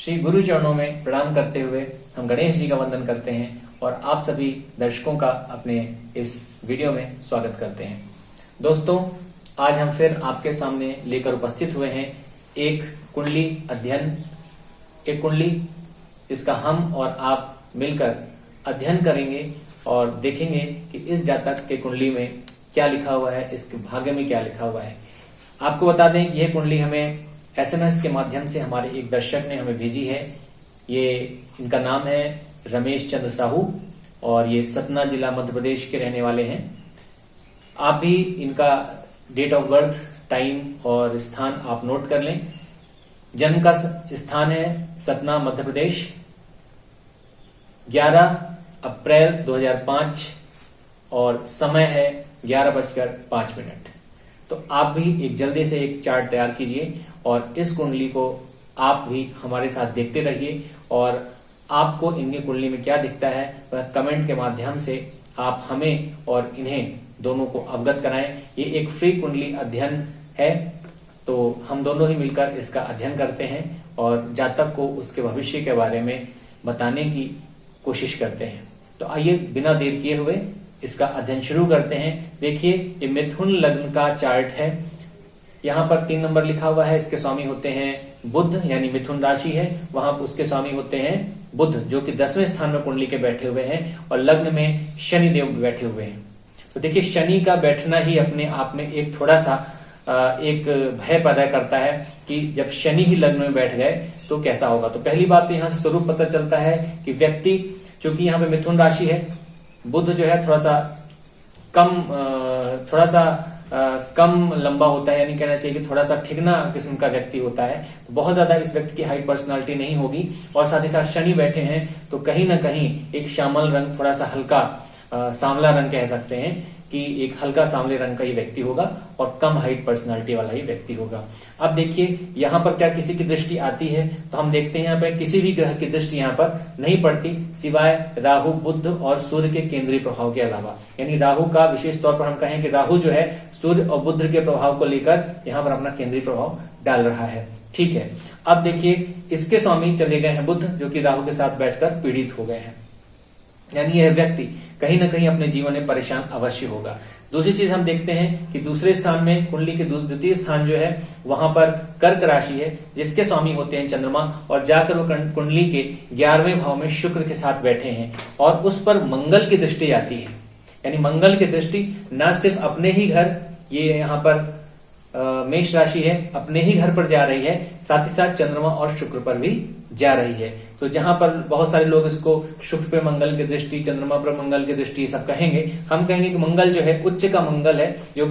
श्री गुरु चरणों में प्रणाम करते हुए हम गणेश जी का वंदन करते हैं और आप सभी दर्शकों का अपने इस वीडियो में स्वागत करते हैं। दोस्तों, आज हम फिर आपके सामने लेकर उपस्थित हुए हैं एक कुंडली अध्ययन, एक कुंडली जिसका हम और आप मिलकर अध्ययन करेंगे और देखेंगे कि इस जातक के कुंडली में क्या लिखा हुआ है, इसके भाग्य में क्या लिखा हुआ है। आपको बता दें कि यह कुंडली हमें एसएमएस के माध्यम से हमारे एक दर्शक ने हमें भेजी है। ये इनका नाम है रमेश चंद्र साहू और ये सतना जिला मध्य प्रदेश के रहने वाले हैं। आप भी इनका डेट ऑफ बर्थ, टाइम और स्थान आप नोट कर लें। जन्म का स्थान है सतना मध्य प्रदेश, 11 अप्रैल 2005 और समय है 11:05। तो आप भी एक जल्दी से एक चार्ट तैयार कीजिए और इस कुंडली को आप भी हमारे साथ देखते रहिए और आपको इनकी कुंडली में क्या दिखता है वह कमेंट के माध्यम से आप हमें और इन्हें दोनों को अवगत कराएं। ये एक फ्री कुंडली अध्ययन है, तो हम दोनों ही मिलकर इसका अध्ययन करते हैं और जातक को उसके भविष्य के बारे में बताने की कोशिश करते हैं। तो आइए बिना देर किए हुए इसका अध्ययन शुरू करते हैं। देखिए, ये मिथुन लग्न का चार्ट है। यहाँ पर 3 नंबर लिखा हुआ है। इसके स्वामी होते हैं बुध, यानी मिथुन राशि है, वहां उसके स्वामी होते हैं बुध, जो कि 10वें स्थान में कुंडली के बैठे हुए हैं और लग्न में शनि देव बैठे हुए हैं। तो देखिए, शनि का बैठना ही अपने आप में एक थोड़ा सा एक भय पैदा करता है कि जब शनि ही लग्न में बैठ गए तो कैसा होगा। तो पहली बात तो यहाँ से स्वरूप पता चलता है कि व्यक्ति, चूंकि यहाँ पे मिथुन राशि है, बुध जो है थोड़ा सा कम लंबा होता है, यानी कहना चाहिए कि थोड़ा सा ठिगना किस्म का व्यक्ति होता है। तो बहुत ज्यादा इस व्यक्ति की हाई पर्सनालिटी नहीं होगी और साथ ही साथ शनि बैठे हैं तो कहीं ना कहीं एक श्यामल रंग, थोड़ा सा हल्का सांवला रंग कह सकते हैं कि एक हल्का सांवले रंग का ही व्यक्ति होगा और कम हाइट पर्सनालिटी वाला ही व्यक्ति होगा। अब देखिए, यहाँ पर क्या किसी की दृष्टि आती है तो हम देखते हैं यहाँ पर किसी भी ग्रह की दृष्टि यहाँ पर नहीं पड़ती सिवाय राहु, बुध और सूर्य के केंद्रीय प्रभाव के अलावा। यानी राहु का विशेष तौर पर हम कहें कि राहु जो है सूर्य और बुध के प्रभाव को लेकर यहाँ पर अपना केंद्रीय प्रभाव डाल रहा है। ठीक है, अब देखिए इसके स्वामी चले गए हैं बुध, जो कि राहु के साथ बैठकर पीड़ित हो गए हैं। यानी यह व्यक्ति कहीं ना कहीं अपने जीवन में परेशान अवश्य होगा। दूसरी चीज हम देखते हैं कि दूसरे स्थान में कुंडली के द्वितीय स्थान जो है वहां पर कर्क राशि है, जिसके स्वामी होते हैं चंद्रमा और जाकर वो कुंडली के 11वें भाव में शुक्र के साथ बैठे हैं और उस पर मंगल की दृष्टि आती है। यानी मंगल की दृष्टि न सिर्फ अपने ही घर, ये यहाँ पर मेष राशि है, अपने ही घर पर जा रही है, साथ ही साथ चंद्रमा और शुक्र पर भी जा रही है। तो जहां पर बहुत सारे लोग इसको शुक्र पे मंगल की दृष्टि, चंद्रमा पर मंगल की दृष्टि सब कहेंगे, हम कहेंगे कि मंगल जो है उच्च का मंगल है, जो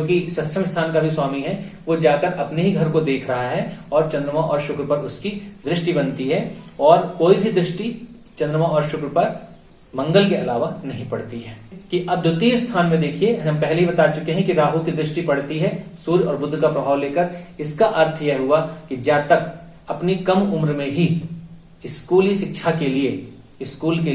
कि 6वें स्थान का भी स्वामी है, वो जाकर अपने ही घर को देख रहा है और चंद्रमा और शुक्र पर उसकी दृष्टि बनती है और कोई भी दृष्टि चंद्रमा और शुक्र पर मंगल के अलावा नहीं पड़ती है। कि अब द्वितीय स्थान में देखिए, हम पहले ही बता चुके हैं कि राहु की दृष्टि पड़ती है सूर्य और बुध का प्रभाव लेकर। इसका अर्थ यह हुआ कि जातक अपनी कम उम्र में ही स्कूली शिक्षा के लिए, स्कूलिंग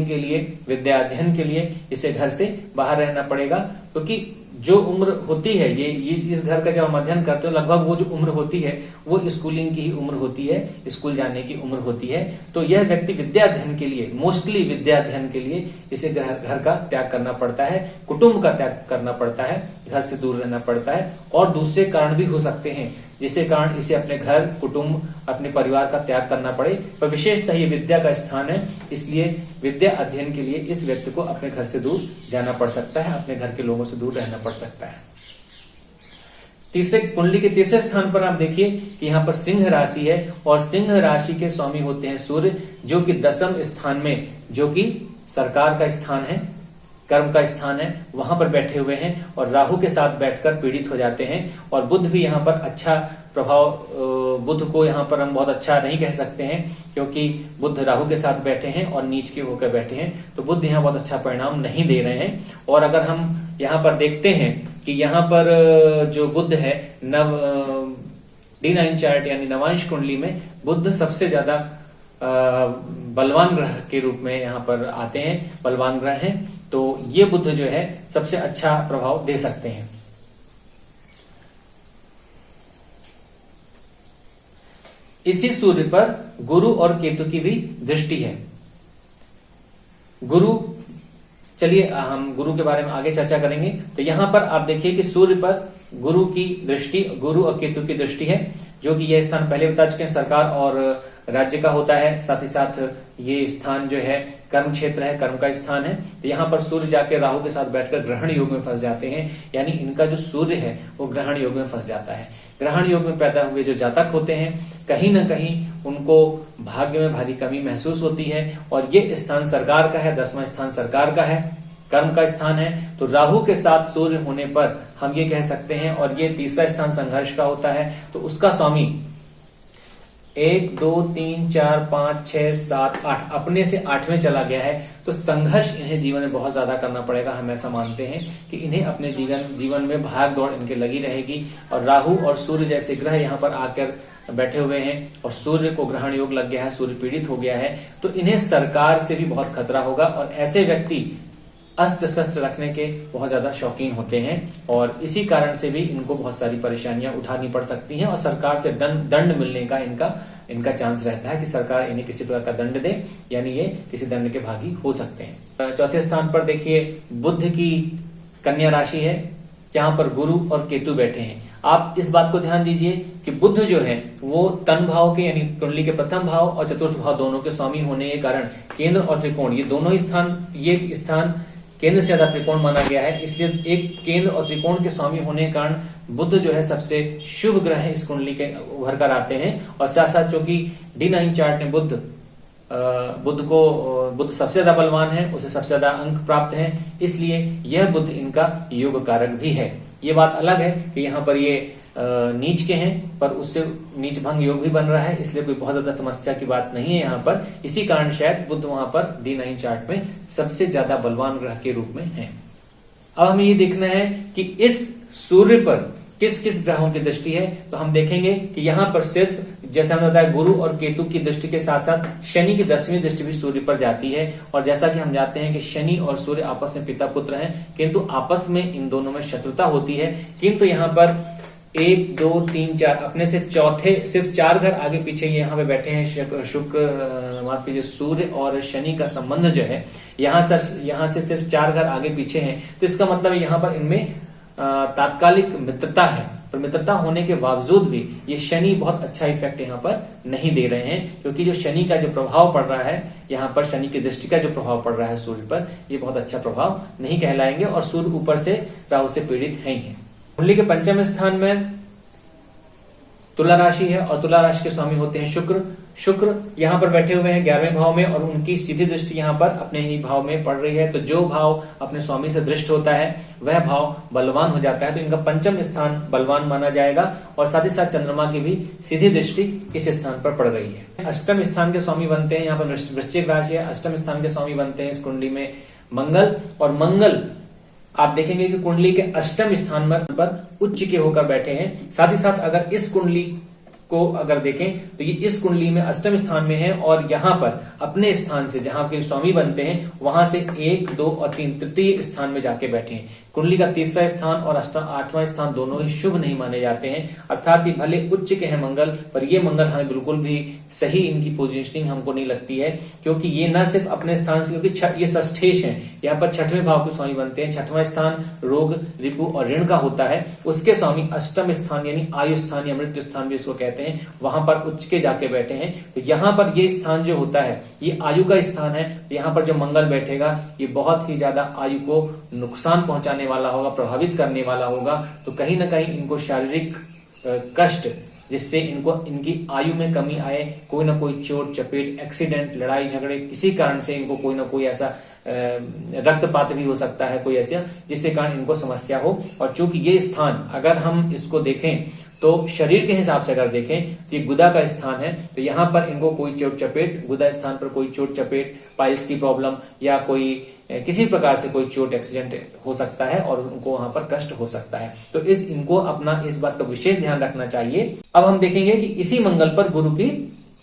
के लिए, विद्या अध्ययन के लिए इसे घर से बाहर रहना पड़ेगा, क्योंकि जो उम्र होती है ये इस घर का जब हम अध्ययन करते हैं लगभग वो जो उम्र होती है वो स्कूलिंग की ही उम्र होती है, स्कूल जाने की उम्र होती है। तो यह व्यक्ति विद्या अध्ययन के लिए, मोस्टली विद्या अध्ययन के लिए इसे घर का त्याग करना पड़ता है, कुटुंब का त्याग करना पड़ता है, घर से दूर रहना पड़ता है और दूसरे कारण भी हो सकते हैं जिसके कारण इसे अपने घर, कुटुंब, अपने परिवार का त्याग करना पड़े। पर विशेषतः ये विद्या का स्थान है, इसलिए विद्या अध्ययन के लिए इस व्यक्ति को अपने घर से दूर जाना पड़ सकता है, अपने घर के लोगों से दूर रहना पड़ सकता है। कुंडली के तीसरे स्थान पर आप देखिए कि यहाँ पर सिंह राशि है और सिंह राशि के स्वामी होते हैं सूर्य, जो कि 10वें स्थान में, जो कि सरकार का स्थान है, कर्म का स्थान है, वहां पर बैठे हुए हैं और राहु के साथ बैठकर पीड़ित हो जाते हैं। और बुध भी यहाँ पर अच्छा प्रभाव, बुध को यहाँ पर हम बहुत अच्छा नहीं कह सकते हैं क्योंकि बुध राहु के साथ बैठे हैं और नीच के होकर बैठे हैं, तो बुध यहाँ बहुत अच्छा परिणाम नहीं दे रहे हैं। और अगर हम यहाँ पर देखते हैं कि यहाँ पर जो बुध है D9 चार्ट यानी नवांश कुंडली में बुध सबसे ज्यादा बलवान ग्रह के रूप में यहाँ पर आते हैं, बलवान ग्रह हैं, तो ये बुध जो है सबसे अच्छा प्रभाव दे सकते हैं। इसी सूर्य पर गुरु और केतु की भी दृष्टि है। गुरु, चलिए हम गुरु के बारे में आगे चर्चा करेंगे। तो यहां पर आप देखिए कि सूर्य पर गुरु की दृष्टि, गुरु और केतु की दृष्टि है, जो कि यह स्थान पहले बता चुके हैं सरकार और राज्य का होता है। साथ ही साथ ये स्थान जो है कर्म क्षेत्र है, कर्म का स्थान है। तो यहाँ पर सूर्य जाके राहु के साथ बैठकर ग्रहण योग में फंस जाते हैं, यानी इनका जो सूर्य है वो ग्रहण योग में फंस जाता है। ग्रहण योग में पैदा हुए जो जातक होते हैं, कहीं ना कहीं उनको भाग्य में भारी कमी महसूस होती है। और ये स्थान सरकार का है, 10वां स्थान सरकार का है, कर्म का स्थान है। तो राहु के साथ सूर्य होने पर हम ये कह सकते हैं, और ये तीसरा स्थान संघर्ष का होता है। तो उसका स्वामी 1 2 3 4 5 6 7 8 अपने से 8वें चला गया है। तो संघर्ष इन्हें जीवन में बहुत ज्यादा करना पड़ेगा। हम ऐसा मानते हैं कि इन्हें अपने जीवन में भाग दौड़ इनके लगी रहेगी। और राहु और सूर्य जैसे ग्रह यहाँ पर आकर बैठे हुए हैं और सूर्य को ग्रहण योग लग गया है, सूर्य पीड़ित हो गया है, तो इन्हें सरकार से भी बहुत खतरा होगा। और ऐसे व्यक्ति अस्त्र शस्त्र रखने के बहुत ज्यादा शौकीन होते हैं, और इसी कारण से भी इनको बहुत सारी परेशानियां उठानी पड़ सकती हैं। और सरकार से दंड मिलने का इनका चांस रहता है कि सरकार इन्हें किसी प्रकार का दंड दे, यानी ये किसी दंड के भागी हो सकते हैं। चौथे स्थान पर देखिए बुध की कन्या राशि है, जहां पर गुरु और केतु बैठे हैं। आप इस बात को ध्यान दीजिए कि बुध जो है वो तन भाव के, यानी कुंडली के प्रथम भाव और चतुर्थ भाव दोनों के स्वामी होने के कारण केंद्र और त्रिकोण, ये दोनों ही स्थान, ये स्थान केंद्र से ज्यादा त्रिकोण माना गया है। इसलिए एक केंद्र और त्रिकोण के स्वामी होने के कारण बुध जो है सबसे शुभ ग्रह है इस कुंडली के उभर कर आते हैं। और साथ साथ चूंकि D9 चार्ट में बुध सबसे ज्यादा बलवान है, उसे सबसे ज्यादा अंक प्राप्त हैं, इसलिए यह बुध इनका योग कारक भी है। ये बात अलग है कि यहाँ पर ये नीच के हैं, पर उससे नीच भंग योग भी बन रहा है, इसलिए कोई बहुत ज्यादा समस्या की बात नहीं है यहाँ पर। इसी कारण शायद बुध वहां पर D9 चार्ट में सबसे ज्यादा बलवान ग्रह के रूप में है। अब हमें ये देखना है कि इस सूर्य पर किस किस ग्रहों की दृष्टि है। तो हम देखेंगे कि यहाँ पर सिर्फ जैसा हमने बताया गुरु और केतु की दृष्टि के साथ साथ शनि की 10वीं दृष्टि भी सूर्य पर जाती है। और जैसा कि हम जानते हैं कि शनि और सूर्य आपस में पिता पुत्र हैं, किंतु आपस में इन दोनों में शत्रुता होती है। किंतु यहाँ पर 1 2 3 4 अपने से चौथे सिर्फ 4 घर आगे पीछे यहाँ पे बैठे हैं। शुक्र माफ कीजिए, सूर्य और शनि का संबंध जो है यहाँ से सिर्फ 4 घर आगे पीछे हैं। तो इसका मतलब यहाँ पर इनमें तात्कालिक मित्रता है, पर मित्रता होने के बावजूद भी ये शनि बहुत अच्छा इफेक्ट यहाँ पर नहीं दे रहे हैं, क्योंकि जो शनि का जो प्रभाव पड़ रहा है यहाँ पर, शनि की दृष्टि का जो प्रभाव पड़ रहा है सूर्य पर, ये बहुत अच्छा प्रभाव नहीं कहलाएंगे। और सूर्य ऊपर से राहु से पीड़ित है ही है। कुंडली के पंचम स्थान में तुला राशि है और तुला राशि के स्वामी होते हैं शुक्र यहाँ पर बैठे हुए हैं 11वें भाव में, और उनकी सीधी दृष्टि यहाँ पर अपने ही भाव में पड़ रही है। तो जो भाव अपने स्वामी से दृष्ट होता है वह भाव बलवान हो जाता है। तो इनका पंचम स्थान बलवान माना जाएगा। और साथ ही साथ चंद्रमा की भी सीधी दृष्टि इस स्थान पर पड़ रही है। अष्टम स्थान के स्वामी बनते हैं, यहाँ पर वृश्चिक राशि है, अष्टम स्थान के स्वामी बनते हैं इस कुंडली में मंगल। और मंगल आप देखेंगे कि कुंडली के अष्टम स्थान पर उच्च के होकर बैठे हैं। साथ ही साथ अगर इस कुंडली को अगर देखें तो ये इस कुंडली में अष्टम स्थान में है, और यहाँ पर अपने स्थान से जहां के स्वामी बनते हैं वहां से 1 2 और 3 तृतीय स्थान में जाके बैठे हैं। कुंडली का तीसरा स्थान और 8वां स्थान दोनों ही शुभ नहीं माने जाते हैं। अर्थात ये भले उच्च के हैं मंगल, पर ये मंगल हमें बिल्कुल भी सही इनकी पोजीशनिंग हमको नहीं लगती है, क्योंकि ये न सिर्फ अपने स्थान से, क्योंकि ये षष्ठेश हैं, यहाँ पर 6वें भाव के स्वामी बनते हैं। 6वां स्थान रोग रिपु और ऋण का होता है, उसके स्वामी अष्टम स्थान यानी आयु स्थान या मृत्यु स्थान भी इसको कहते हैं, वहां पर उच्च के जाके बैठे हैं। तो यहाँ पर ये स्थान जो होता है ये आयु का स्थान है। यहाँ पर जो मंगल बैठेगा ये बहुत ही ज्यादा आयु को नुकसान पहुंचाने वाला होगा, प्रभावित करने वाला होगा। तो कहीं ना कहीं इनको शारीरिक कष्ट, जिससे इनको इनकी आयु में कमी आए, कोई ना कोई चोट चपेट, एक्सीडेंट, लड़ाई झगड़े, किसी कारण से इनको कोई ना कोई ऐसा रक्तपात भी हो सकता है, कोई ऐसा जिससे कारण इनको समस्या हो। और चूंकि ये स्थान अगर हम इसको देखें तो शरीर के हिसाब से अगर देखें तो ये गुदा का स्थान है, तो यहाँ पर इनको कोई चोट चपेट, गुदा स्थान पर कोई चोट चपेट, पाइल्स की प्रॉब्लम या कोई किसी प्रकार से कोई चोट एक्सीडेंट हो सकता है और उनको वहां पर कष्ट हो सकता है। तो इनको अपना इस बात का विशेष ध्यान रखना चाहिए। अब हम देखेंगे कि इसी मंगल पर गुरु की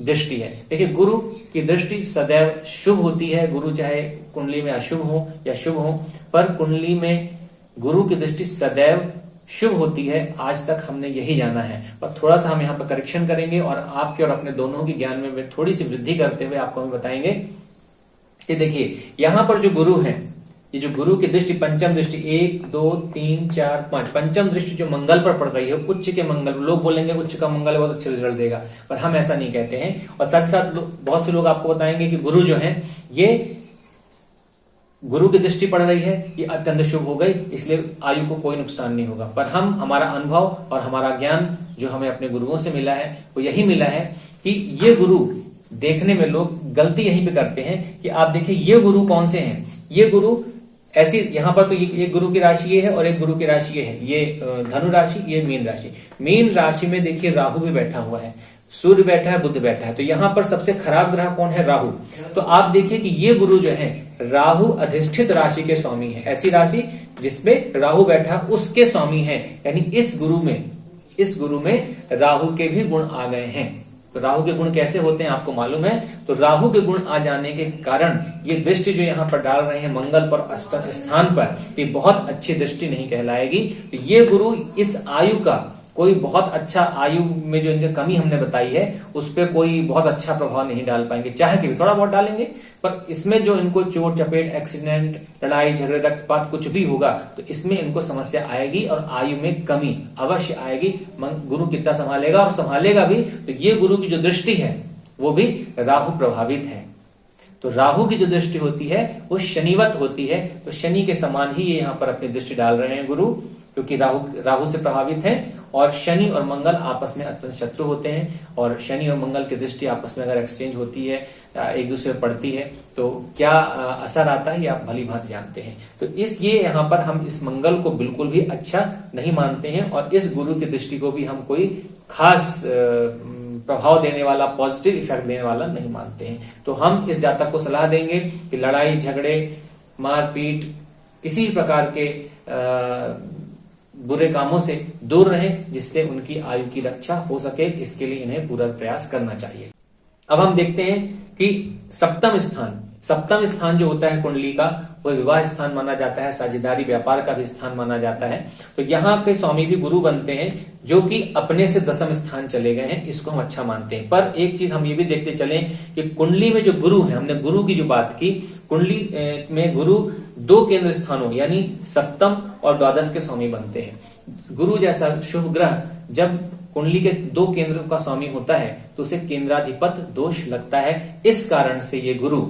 दृष्टि है। देखिए गुरु की दृष्टि सदैव शुभ होती है, गुरु चाहे कुंडली में अशुभ हो या शुभ हो, पर कुंडली में गुरु की दृष्टि सदैव शुभ होती है, आज तक हमने यही जाना है। पर थोड़ा सा हम यहाँ पर करेक्शन करेंगे और आपके और अपने दोनों के ज्ञान में थोड़ी सी वृद्धि करते हुए आपको हम बताएंगे कि देखिए यहाँ पर जो गुरु है, ये जो गुरु की दृष्टि, पंचम दृष्टि, 1 2 3 4 5, पंचम दृष्टि जो मंगल पर पड़ रही है, उच्च के मंगल, लोग बोलेंगे उच्च का मंगल बहुत अच्छे रिजल्ट देगा, पर हम ऐसा नहीं कहते हैं। और साथ साथ बहुत से लोग आपको बताएंगे कि गुरु जो है, ये गुरु की दृष्टि पड़ रही है, ये अत्यंत शुभ हो गई, इसलिए आयु को कोई नुकसान नहीं होगा। पर हम, हमारा अनुभव और हमारा ज्ञान जो हमें अपने गुरुओं से मिला है वो यही मिला है कि ये गुरु देखने में लोग गलती यहीं पे करते हैं कि आप देखिए ये गुरु कौन से हैं, ये गुरु ऐसी, यहां पर तो ये गुरु की राशि ये है और एक गुरु की राशि ये है, ये धनु राशि, ये मीन राशि। मीन राशि में देखिए राहु भी बैठा हुआ है, सूर्य बैठा है, बुध बैठा है, तो यहां पर सबसे खराब ग्रह कौन है? राहु। तो आप देखिए कि ये गुरु जो है राहु अधिष्ठित राशि के स्वामी है, ऐसी राशि जिसमें राहु बैठा उसके स्वामी है, यानी इस गुरु में राहु के भी गुण आ गए हैं। तो राहु के गुण कैसे होते हैं आपको मालूम है? तो राहु के गुण आ जाने के कारण ये दृष्टि जो यहाँ पर डाल रहे हैं मंगल पर अष्टम स्थान पर, ये बहुत अच्छी दृष्टि नहीं कहलाएगी। तो ये गुरु इस आयु का कोई बहुत अच्छा, आयु में जो इनकी कमी हमने बताई है उस पर कोई बहुत अच्छा प्रभाव नहीं डाल पाएंगे, चाहे कि भी थोड़ा बहुत डालेंगे, पर इसमें जो इनको चोट चपेट, एक्सीडेंट, लड़ाई झगड़े, रक्तपात कुछ भी होगा तो इसमें इनको समस्या आएगी और आयु में कमी अवश्य आएगी। गुरु कितना संभालेगा, और संभालेगा भी तो ये गुरु की जो दृष्टि है वो भी राहु प्रभावित है। तो राहु की जो दृष्टि होती है वो शनिवत होती है, तो शनि के समान ही ये यहाँ पर अपनी दृष्टि डाल रहे हैं गुरु, क्योंकि राहु से प्रभावित है। और शनि और मंगल आपस में अत्यंत शत्रु होते हैं, और शनि और मंगल की दृष्टि आपस में अगर एक्सचेंज होती है, एक दूसरे पर पड़ती है, तो क्या असर आता है ये आप भली भांति जानते हैं। तो ये यहाँ पर हम इस मंगल को बिल्कुल भी अच्छा नहीं मानते हैं, और इस गुरु की दृष्टि को भी हम कोई खास प्रभाव देने वाला, पॉजिटिव इफेक्ट देने वाला नहीं मानते हैं। तो हम इस जातक को सलाह देंगे कि लड़ाई झगड़े, मारपीट, किसी प्रकार के बुरे कामों से दूर रहें, जिससे उनकी आयु की रक्षा हो सके, इसके लिए इन्हें पूरा प्रयास करना चाहिए। अब हम देखते हैं कि सप्तम स्थान जो होता है कुंडली का, वो विवाह स्थान माना जाता है, साझेदारी व्यापार का भी स्थान माना जाता है। तो यहाँ के स्वामी भी गुरु बनते हैं, जो कि अपने से दसम स्थान चले गए हैं, इसको हम अच्छा मानते हैं। पर एक चीज हम ये भी देखते चलें कि कुंडली में जो गुरु है, हमने गुरु की जो बात की, कुंडली में गुरु 2 केंद्र स्थानों यानी सप्तम और द्वादश के स्वामी बनते हैं। गुरु जैसा शुभ ग्रह जब कुंडली के 2 केंद्र का स्वामी होता है तो उसे केंद्राधिपत दोष लगता है। इस कारण से ये गुरु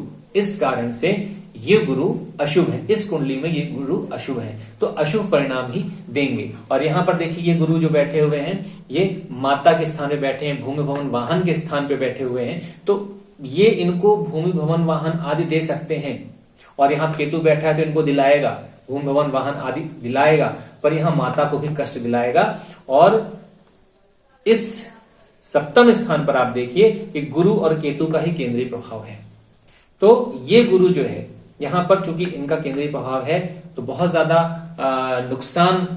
अशुभ है, इस कुंडली में ये गुरु अशुभ है, तो अशुभ परिणाम ही देंगे। और यहाँ पर देखिए ये गुरु जो बैठे हुए हैं, ये माता के स्थान पे बैठे हैं, भूमि भवन वाहन के स्थान पे बैठे हुए हैं, तो ये इनको भूमि भवन वाहन आदि दे सकते हैं। और यहाँ केतु बैठा है तो इनको दिलाएगा, भूमि भवन वाहन आदि दिलाएगा, पर यहाँ माता को भी कष्ट दिलाएगा। और इस सप्तम स्थान पर आप देखिए कि गुरु और केतु का ही केंद्रीय प्रभाव है। तो ये गुरु जो है यहाँ पर, चूंकि इनका केंद्रीय प्रभाव है, तो बहुत ज्यादा नुकसान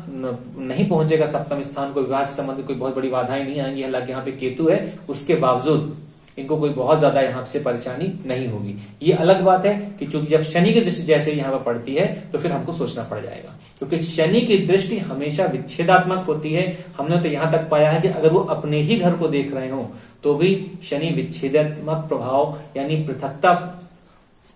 नहीं पहुंचेगा सप्तम स्थान को, विवाह से संबंधित कोई बहुत बड़ी बाधाएं नहीं आएंगी। हालांकि यहाँ पे केतु है, उसके बावजूद इनको कोई बहुत ज्यादा यहाँ से परेशानी नहीं होगी। ये अलग बात है कि चूंकि जब शनि की दृष्टि जैसे यहाँ पर पड़ती है तो फिर हमको सोचना पड़ जाएगा, क्योंकि शनि की दृष्टि हमेशा विच्छेदात्मक होती है। हमने तो यहाँ तक पाया है कि अगर वो अपने ही घर को देख रहे हो तो भी शनि विच्छेदात्मक प्रभाव यानी पृथकता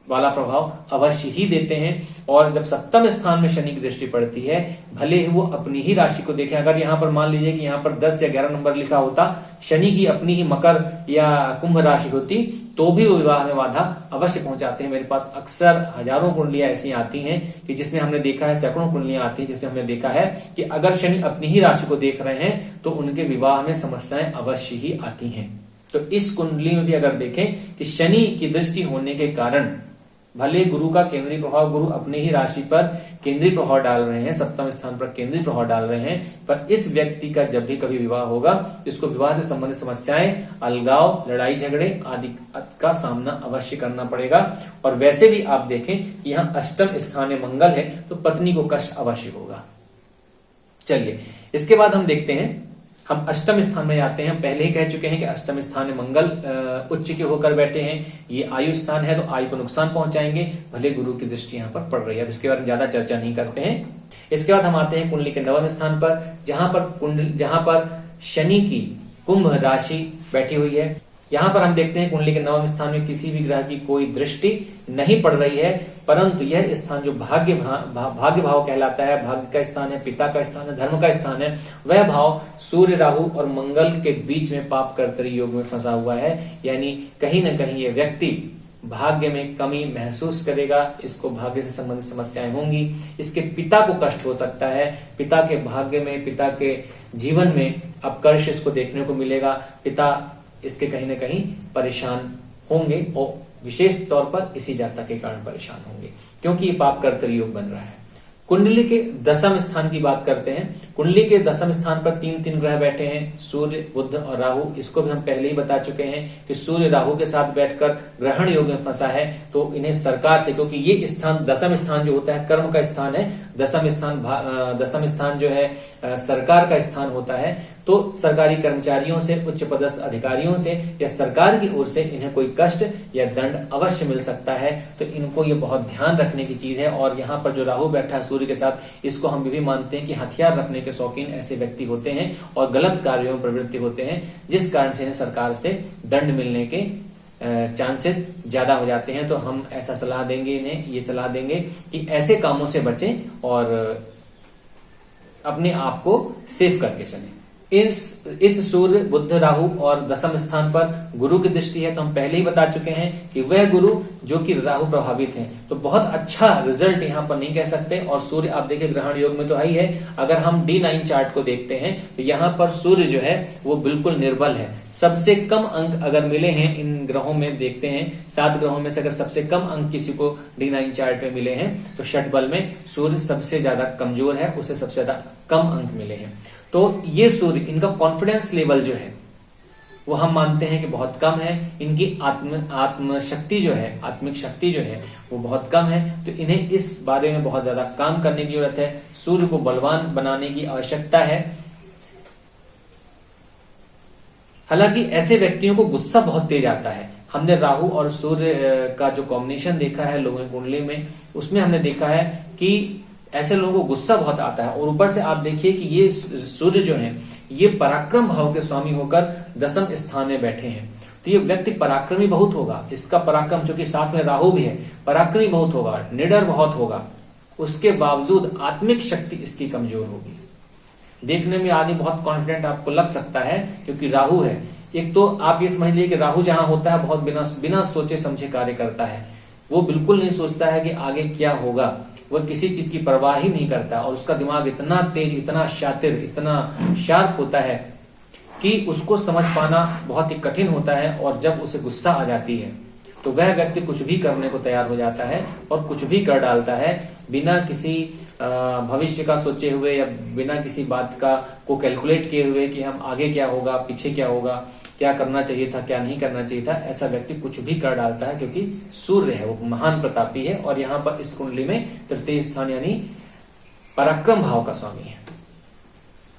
वाला प्रभाव अवश्य ही देते हैं। और जब सप्तम स्थान में शनि की दृष्टि पड़ती है, भले ही वो अपनी ही राशि को देखें, अगर यहाँ पर मान लीजिए कि यहाँ पर 10 या 11 नंबर लिखा होता, शनि की अपनी ही मकर या कुंभ राशि होती, तो भी वो विवाह में बाधा अवश्य पहुंचाते हैं। मेरे पास अक्सर हजारों कुंडलियां ऐसी आती हैं कि जिसमें हमने देखा है, सैकड़ों कुंडलियां आती हैं जिसमें हमने देखा है कि अगर शनि अपनी ही राशि को देख रहे हैं तो उनके विवाह में समस्याएं अवश्य ही आती हैं। तो इस कुंडली में भी अगर देखें कि शनि की दृष्टि होने के कारण भले गुरु का केंद्रीय प्रभाव, गुरु अपने ही राशि पर केंद्रीय प्रभाव डाल रहे हैं, सप्तम स्थान पर केंद्रीय प्रभाव डाल रहे हैं, पर इस व्यक्ति का जब भी कभी विवाह होगा, इसको विवाह से संबंधित समस्याएं, अलगाव, लड़ाई झगड़े आदि का सामना अवश्य करना पड़ेगा। और वैसे भी आप देखें कि यहाँ अष्टम स्थान में मंगल है, तो पत्नी को कष्ट अवश्य होगा। चलिए इसके बाद हम देखते हैं हम अष्टम स्थान में जाते हैं। पहले ही कह चुके हैं कि अष्टम स्थान में मंगल उच्च के होकर बैठे हैं, ये आयु स्थान है, तो आयु को नुकसान पहुंचाएंगे, भले गुरु की दृष्टि यहाँ पर पड़ रही है। अब इसके बारे में ज्यादा चर्चा नहीं करते हैं। इसके बाद हम आते हैं कुंडली के नवम स्थान पर, जहां पर शनि की कुंभ राशि बैठी हुई है। यहाँ पर हम देखते हैं कुंडली के नवम स्थान में किसी भी ग्रह की कोई दृष्टि नहीं पड़ रही है, परंतु यह स्थान जो भाग्य भाव कहलाता है, भाग्य का स्थान है, पिता का स्थान है, धर्म का स्थान है, वह भाव सूर्य, राहु और मंगल के बीच में पाप कर्तरी योग में फंसा हुआ है। यानी कहीं न कहीं ये व्यक्ति भाग्य में कमी महसूस करेगा, इसको भाग्य से संबंधित समस्याएं होंगी, इसके पिता को कष्ट हो सकता है, पिता के भाग्य में, पिता के जीवन में अपकर्ष इसको देखने को मिलेगा, पिता इसके कहीं न कहीं परेशान होंगे और विशेष तौर पर इसी जातक के कारण परेशान होंगे, क्योंकि ये पाप कर्तरी योग बन रहा है। कुंडली के दसम स्थान की बात करते हैं। कुंडली के दसम स्थान पर तीन ग्रह बैठे हैं, सूर्य, बुध और राहु। इसको भी हम पहले ही बता चुके हैं कि सूर्य राहु के साथ बैठकर ग्रहण योग में फंसा है, तो इन्हें सरकार से, क्योंकि ये स्थान दसम स्थान जो होता है कर्म का स्थान है, दसम स्थान जो है सरकार का स्थान होता है, तो सरकारी कर्मचारियों से, उच्च पदस्थ अधिकारियों से या सरकार की ओर से इन्हें कोई कष्ट या दंड अवश्य मिल सकता है। तो इनको ये बहुत ध्यान रखने की चीज है। और यहाँ पर जो राहु बैठा है सूर्य के साथ, इसको हम भी मानते हैं कि हथियार रखने के शौकीन ऐसे व्यक्ति होते हैं और गलत कार्यों में प्रवृत्ति होते हैं, जिस कारण से इन्हें सरकार से दंड मिलने के चांसेस ज्यादा हो जाते हैं। तो हम ऐसा सलाह देंगे, इन्हें ये सलाह देंगे कि ऐसे कामों से बचें और अपने आप को सेफ करके चलें। इस सूर्य, बुध, राहु और दसम स्थान पर गुरु की दृष्टि है, तो हम पहले ही बता चुके हैं कि वह गुरु जो कि राहु प्रभावित है, तो बहुत अच्छा रिजल्ट यहाँ पर नहीं कह सकते। और सूर्य आप देखिए ग्रहण योग में तो है ही है। अगर हम D9 चार्ट को देखते हैं तो यहाँ पर सूर्य जो है वो बिल्कुल निर्बल है। सबसे कम अंक अगर मिले हैं इन ग्रहों में, देखते हैं 7 ग्रहों में से अगर सबसे कम अंक किसी को D9 चार्ट में मिले हैं तो षट बल में सूर्य सबसे ज्यादा कमजोर है, उसे सबसे ज्यादा कम अंक मिले हैं। तो ये सूर्य, इनका कॉन्फिडेंस लेवल जो है वो हम मानते हैं कि बहुत कम है। इनकी आत्म शक्ति जो है, आत्मिक शक्ति जो है वो बहुत कम है। तो इन्हें इस बारे में बहुत ज्यादा काम करने की जरूरत है। सूर्य को बलवान बनाने की आवश्यकता है। हालांकि ऐसे व्यक्तियों को गुस्सा बहुत तेज आता है। हमने राहु और सूर्य का जो कॉम्बिनेशन देखा है लोगों की कुंडली में, उसमें हमने देखा है कि ऐसे लोगों को गुस्सा बहुत आता है। और ऊपर से आप देखिए कि ये सूर्य जो है ये पराक्रम भाव के स्वामी होकर दसम स्थान में बैठे हैं, तो ये व्यक्ति पराक्रमी बहुत होगा। इसका पराक्रम, जो कि साथ में राहु भी है, पराक्रमी बहुत होगा, निडर बहुत होगा। उसके बावजूद आत्मिक शक्ति इसकी कमजोर होगी। देखने में आदमी बहुत कॉन्फिडेंट आपको लग सकता है क्योंकि राहु है। एक तो आप ये समझ लीजिए कि राहु जहां होता है बहुत बिना सोचे समझे कार्य करता है। वो बिल्कुल नहीं सोचता है कि आगे क्या होगा, वह किसी चीज की परवाह ही नहीं करता। और उसका दिमाग इतना तेज, इतना शातिर, इतना शार्प होता है कि उसको समझ पाना बहुत ही कठिन होता है। और जब उसे गुस्सा आ जाती है तो वह व्यक्ति कुछ भी करने को तैयार हो जाता है और कुछ भी कर डालता है, बिना किसी भविष्य का सोचे हुए या बिना किसी बात को कैलकुलेट किए हुए कि हम आगे क्या होगा, पीछे क्या होगा, क्या करना चाहिए था, क्या नहीं करना चाहिए था। ऐसा व्यक्ति कुछ भी कर डालता है क्योंकि सूर्य है, वो महान प्रतापी है। और यहाँ पर इस कुंडली में तृतीय स्थान यानी पराक्रम भाव का स्वामी है।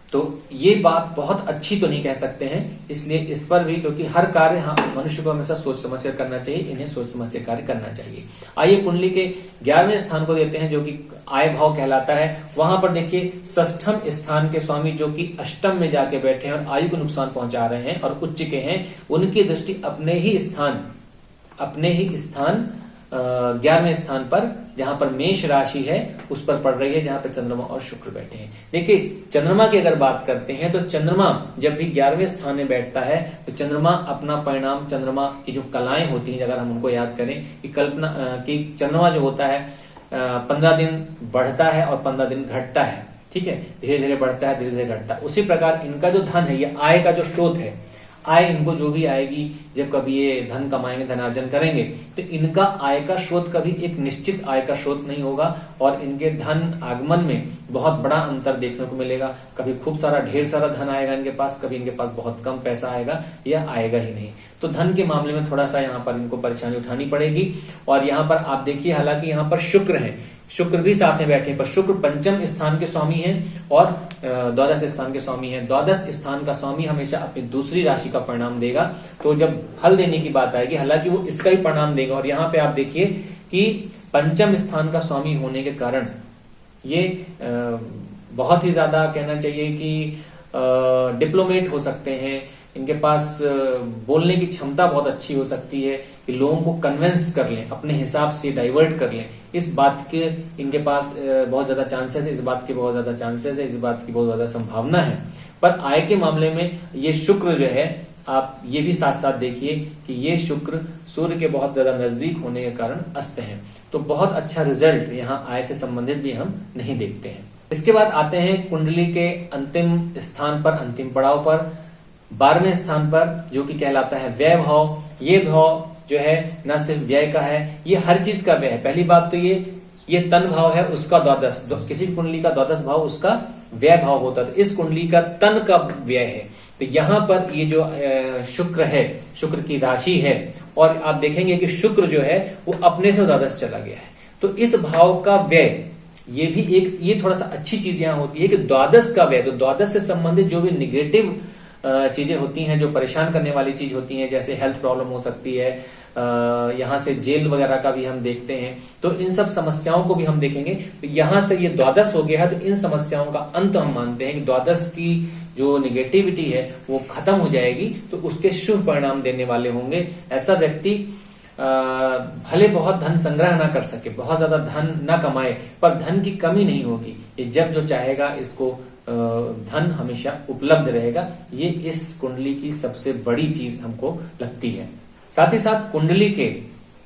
तो ये बात बहुत अच्छी तो नहीं कह सकते हैं, इसलिए इस पर भी, क्योंकि हर कार्य मनुष्य को हमेशा सोच समझ कर करना चाहिए, इन्हें सोच समझ कर कार्य करना चाहिए। आइए कुंडली के 11वें स्थान को देते हैं जो कि आय भाव कहलाता है। वहां पर देखिए षष्ठम स्थान के स्वामी जो कि अष्टम में जाके बैठे हैं और आयु को नुकसान पहुंचा रहे हैं और उच्च के हैं, उनकी दृष्टि अपने ही स्थान 11वें स्थान पर, जहां पर मेष राशि है उस पर पड़ रही है, जहां पर चंद्रमा और शुक्र बैठे हैं। देखिए चंद्रमा की अगर बात करते हैं तो चंद्रमा जब भी 11वें स्थान में बैठता है तो चंद्रमा अपना परिणाम, चंद्रमा की जो कलाएं होती हैं अगर हम उनको याद करें कि चंद्रमा जो होता है 15 दिन बढ़ता है और 15 दिन घटता है। ठीक है, धीरे धीरे बढ़ता है, धीरे धीरे घटता है। उसी प्रकार इनका जो धन है, ये आय का जो स्रोत है, आय इनको जो भी आएगी, जब कभी ये धन कमाएंगे, धनार्जन करेंगे, तो इनका आय का स्रोत कभी एक निश्चित आय का स्रोत नहीं होगा और इनके धन आगमन में बहुत बड़ा अंतर देखने को मिलेगा। कभी खूब सारा, ढेर सारा धन आएगा इनके पास, कभी इनके पास बहुत कम पैसा आएगा या आएगा ही नहीं। तो धन के मामले में थोड़ा सा यहाँ पर इनको परेशानी उठानी पड़ेगी। और यहाँ पर आप देखिए, हालांकि यहाँ पर शुक्र है, शुक्र भी साथ में बैठे, पर शुक्र पंचम स्थान के स्वामी हैं और द्वादश स्थान के स्वामी हैं। द्वादश स्थान का स्वामी हमेशा अपनी दूसरी राशि का परिणाम देगा। तो जब फल देने की बात आएगी, हालांकि वो इसका ही परिणाम देगा। और यहाँ पे आप देखिए कि पंचम स्थान का स्वामी होने के कारण ये बहुत ही ज्यादा कहना चाहिए कि डिप्लोमेट हो सकते हैं। इनके पास बोलने की क्षमता बहुत अच्छी हो सकती है कि लोगों को कन्विंस कर लें, अपने हिसाब से डाइवर्ट कर लें। इस बात के इनके पास बहुत ज्यादा चांसेस है, इस बात के बहुत ज्यादा चांसेस है, इस बात की बहुत ज्यादा संभावना है। पर आय के मामले में ये शुक्र जो है, आप ये भी साथ साथ देखिए कि ये शुक्र सूर्य के बहुत ज्यादा नजदीक होने के कारण अस्त हैं। तो बहुत अच्छा रिजल्ट यहाँ आय से संबंधित भी हम नहीं देखते हैं। इसके बाद आते हैं कुंडली के अंतिम स्थान पर, अंतिम पड़ाव पर, 12वें स्थान पर, जो कि कहलाता है व्यय भाव। ये भाव जो है न सिर्फ व्यय का है, ये हर चीज का व्यय है। पहली बात तो ये तन भाव है उसका द्वादश, किसी कुंडली का द्वादश भाव उसका व्यय भाव होता है। तो इस कुंडली का तन का व्यय है। तो यहां पर ये जो शुक्र है, शुक्र की राशि है, और आप देखेंगे कि शुक्र जो है वो अपने से द्वादश चला गया है। तो इस भाव का व्यय, ये भी ये थोड़ा सा अच्छी चीज यहां होती है कि द्वादश का व्यय, तो द्वादश से संबंधित जो भी निगेटिव चीजें होती हैं, जो परेशान करने वाली चीज होती हैं, जैसे हेल्थ प्रॉब्लम हो सकती है, यहां से जेल वगैरह का भी हम देखते हैं। तो इन सब समस्याओं को भी हम देखेंगे। तो यहां से ये द्वादश हो गया है, तो इन समस्याओं का अंत हम मानते हैं कि द्वादश की जो निगेटिविटी है वो खत्म हो जाएगी। तो उसके शुभ परिणाम देने वाले होंगे। ऐसा व्यक्ति भले बहुत धन संग्रह ना कर सके, बहुत ज्यादा धन ना कमाए, पर धन की कमी नहीं होगी। ये जब जो चाहेगा इसको धन हमेशा उपलब्ध रहेगा। ये इस कुंडली की सबसे बड़ी चीज हमको लगती है। साथ ही साथ कुंडली के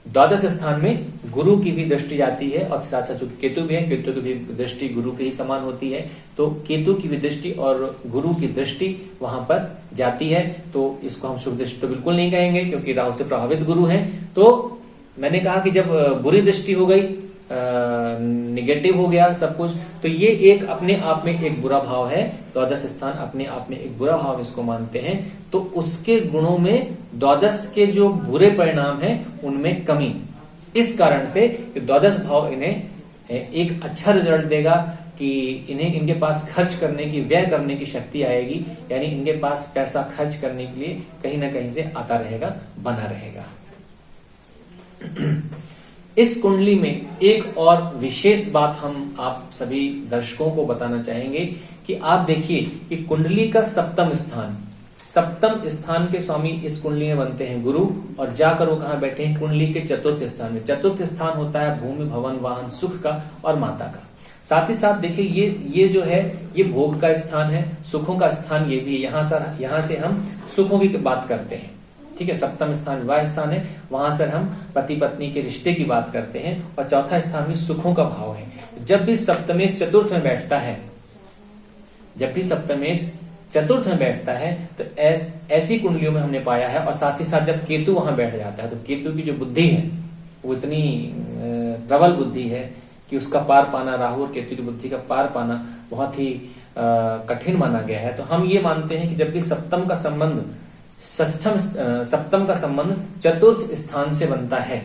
द्वादश स्थान में गुरु की भी दृष्टि जाती है, और साथ साथ चूंकि केतु भी है, केतु की भी दृष्टि गुरु के ही समान होती है। तो केतु की भी दृष्टि और गुरु की दृष्टि वहां पर जाती है। तो इसको हम शुभ दृष्टि तो बिल्कुल नहीं कहेंगे, क्योंकि राहु से प्रभावित गुरु हैं। तो मैंने कहा कि जब बुरी दृष्टि हो गई, निगेटिव हो गया सब कुछ, तो ये एक अपने आप में एक बुरा भाव है। द्वादश स्थान अपने आप में एक बुरा भाव इसको मानते हैं। तो उसके गुणों में द्वादश के जो बुरे परिणाम हैं उनमें कमी, इस कारण से द्वादश भाव इन्हें एक अच्छा रिजल्ट देगा कि इन्हें इनके पास खर्च करने की, व्यय करने की शक्ति आएगी। यानी इनके पास पैसा खर्च करने के लिए कहीं ना कहीं से आता रहेगा, बना रहेगा। इस कुंडली में एक और विशेष बात हम आप सभी दर्शकों को बताना चाहेंगे कि आप देखिए कि कुंडली का सप्तम स्थान के स्वामी इस कुंडली में बनते हैं गुरु, और जाकर वो कहां बैठे हैं, कुंडली के चतुर्थ स्थान में। चतुर्थ स्थान होता है भूमि, भवन, वाहन, सुख का और माता का। साथ ही साथ देखिए ये जो है ये भोग का स्थान है, सुखों का स्थान ये भी है। यहां से हम सुखों की बात करते हैं, ठीक है। सप्तम स्थान विवाह स्थान है, वहां से हम पति पत्नी के रिश्ते की बात करते हैं। और चौथा स्थान भी सुखों का भाव है। जब भी सप्तमेश चतुर्थ में बैठता है, तो ऐसी कुंडलियों में हमने पाया है। और साथ ही साथ जब केतु वहां बैठ जाता है, तो केतु की जो बुद्धि है वो इतनी प्रबल बुद्धि है कि उसका पार पाना, राहु और केतु की बुद्धि का पार पाना बहुत ही कठिन माना गया है। तो हम ये मानते हैं कि जब भी सप्तम का संबंध चतुर्थ स्थान से बनता है,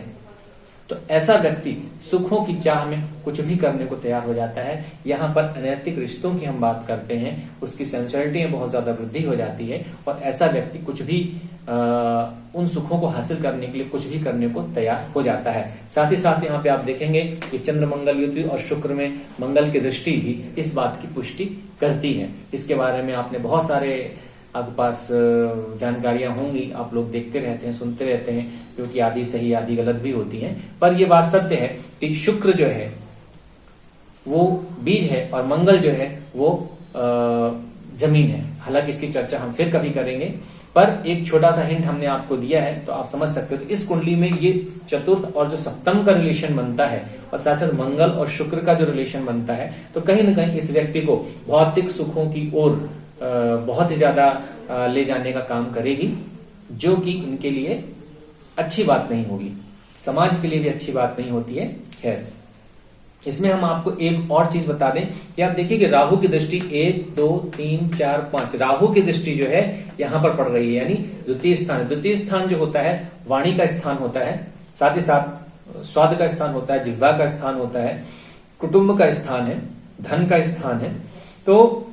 तो ऐसा व्यक्ति सुखों की चाह में कुछ भी करने को तैयार हो जाता है। यहाँ पर अनैतिक रिश्तों की हम बात करते हैं, उसकी सेंसुअलिटी में बहुत ज्यादा वृद्धि हो जाती है, और ऐसा व्यक्ति कुछ भी उन सुखों को हासिल करने के लिए कुछ भी करने को तैयार हो जाता है। साथ ही साथ यहाँ पे आप देखेंगे कि चंद्र मंगल युति और शुक्र में मंगल की दृष्टि भी इस बात की पुष्टि करती है। इसके बारे में आपने बहुत सारे आपके पास जानकारियां होंगी, आप लोग देखते रहते हैं, सुनते रहते हैं, क्योंकि आधी सही आधी गलत भी होती हैं। पर यह बात सत्य है कि शुक्र जो है वो बीज है और मंगल जो है वो जमीन है। हालांकि इसकी चर्चा हम फिर कभी करेंगे, पर एक छोटा सा हिंट हमने आपको दिया है तो आप समझ सकते हो। तो इस कुंडली में ये चतुर्थ और जो सप्तम का रिलेशन बनता है, और साथ साथ मंगल और शुक्र का जो रिलेशन बनता है, तो कहीं ना कहीं इस व्यक्ति को भौतिक सुखों की ओर बहुत ही ज्यादा ले जाने का काम करेगी, जो कि इनके लिए अच्छी बात नहीं होगी, समाज के लिए भी अच्छी बात नहीं होती है। खैर, इसमें हम आपको एक और चीज बता दें कि आप देखिए कि राहु की दृष्टि 1 2 3 4 5 राहु की दृष्टि जो है यहां पर पड़ रही है, यानी द्वितीय स्थान। द्वितीय स्थान जो होता है वाणी का स्थान होता है, साथ ही साथ स्वाद का स्थान होता है, जिह्वा का स्थान होता है, कुटुंब का स्थान है, धन का स्थान है। तो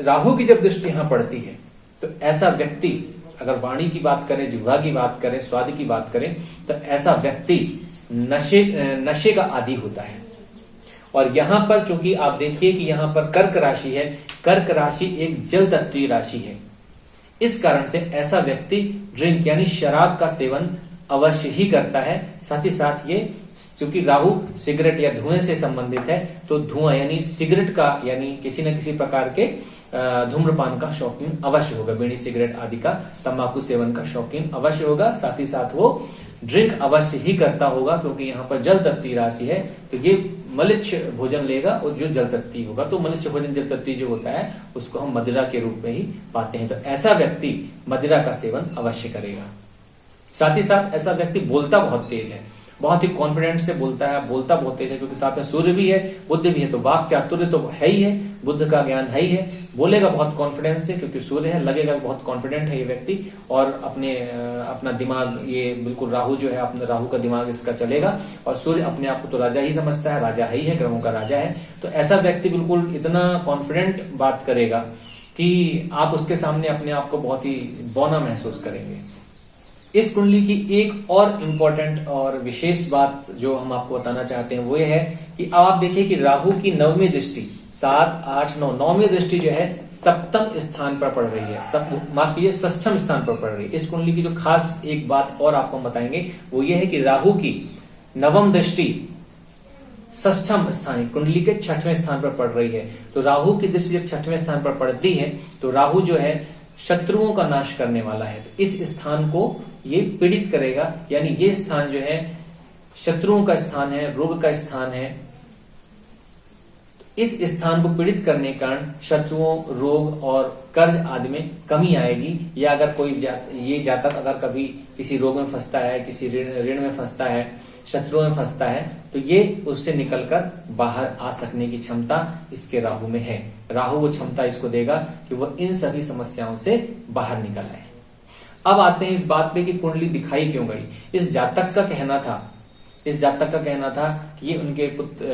राहु की जब दृष्टि यहां पड़ती है तो ऐसा व्यक्ति, अगर वाणी की बात करें, जिह्वा की बात करें, स्वाद की बात करें, तो ऐसा व्यक्ति नशे का आदी होता है। और यहां पर चूंकि आप देखिए कि यहां पर कर्क राशि है, कर्क राशि एक जल तत्वीय राशि है, इस कारण से ऐसा व्यक्ति ड्रिंक यानी शराब का सेवन अवश्य ही करता है। साथ ही साथ ये चूंकि राहु सिगरेट या धुएं से संबंधित है, तो धुआं यानी सिगरेट का यानी किसी न किसी प्रकार के धूम्रपान का शौकीन अवश्य होगा, बीड़ी सिगरेट आदि का तंबाकू सेवन का शौकीन अवश्य होगा। साथ ही साथ वो ड्रिंक अवश्य ही करता होगा, क्योंकि यहाँ पर जल तत्वीय राशि है, तो ये मलिच्छ भोजन लेगा और जो जल तत्वीय होगा, तो मलिच्छ भोजन जल तत्वीय जो होता है उसको हम मदिरा के रूप में ही पाते हैं। तो ऐसा व्यक्ति मदिरा का सेवन अवश्य करेगा। साथ ही साथ ऐसा व्यक्ति बोलता बहुत तेज है, बहुत ही कॉन्फिडेंट से बोलता है, बोलता बहुत तेज है, क्योंकि साथ में सूर्य भी है, बुद्ध भी है, तो वाक चातुर्य तो है ही है, बुद्ध का ज्ञान है ही है। बोलेगा बहुत कॉन्फिडेंस से, क्योंकि सूर्य है, लगेगा बहुत कॉन्फिडेंट है ये व्यक्ति, और अपना दिमाग, ये बिल्कुल राहु जो है, अपने राहु का दिमाग इसका चलेगा, और सूर्य अपने आप को तो राजा ही समझता है, राजा ही है, ग्रहों का राजा है। तो ऐसा व्यक्ति बिल्कुल इतना कॉन्फिडेंट बात करेगा कि आप उसके सामने अपने आप को बहुत ही बौना महसूस करेंगे। इस कुंडली की एक और इम्पोर्टेंट और विशेष बात जो हम आपको बताना चाहते हैं वो ये है कि अब आप देखिए कि राहु की 9वीं दृष्टि 7, 8, 9 9वीं दृष्टि जो है सप्तम स्थान पर पड़ रही है, माफ कीजिए षष्ठम स्थान पर पड़ रही है। इस कुंडली की जो खास एक बात और आपको बताएंगे वो ये है कि राहु की 9वीं दृष्टि षष्ठम स्थान, कुंडली के 6वें स्थान पर पड़ रही है। तो राहु की दृष्टि जब 6वें स्थान पर पड़ती है तो राहु जो है शत्रुओं का नाश करने वाला है, तो इस स्थान को ये पीड़ित करेगा, यानी ये स्थान जो है शत्रुओं का स्थान है, रोग का स्थान है। इस स्थान को पीड़ित करने के कारण शत्रुओं, रोग और कर्ज आदि में कमी आएगी। या अगर कोई ये जातक अगर कभी किसी रोग में फंसता है, किसी ऋण में फंसता है, शत्रुओं में फंसता है, तो ये उससे निकलकर बाहर आ सकने की क्षमता इसके राहु में है। राहु वो क्षमता इसको देगा कि वो इन सभी समस्याओं से बाहर निकल आए। अब आते हैं इस बात पे कि कुंडली दिखाई क्यों गई। इस जातक का कहना था कि ये उनके पुत्र,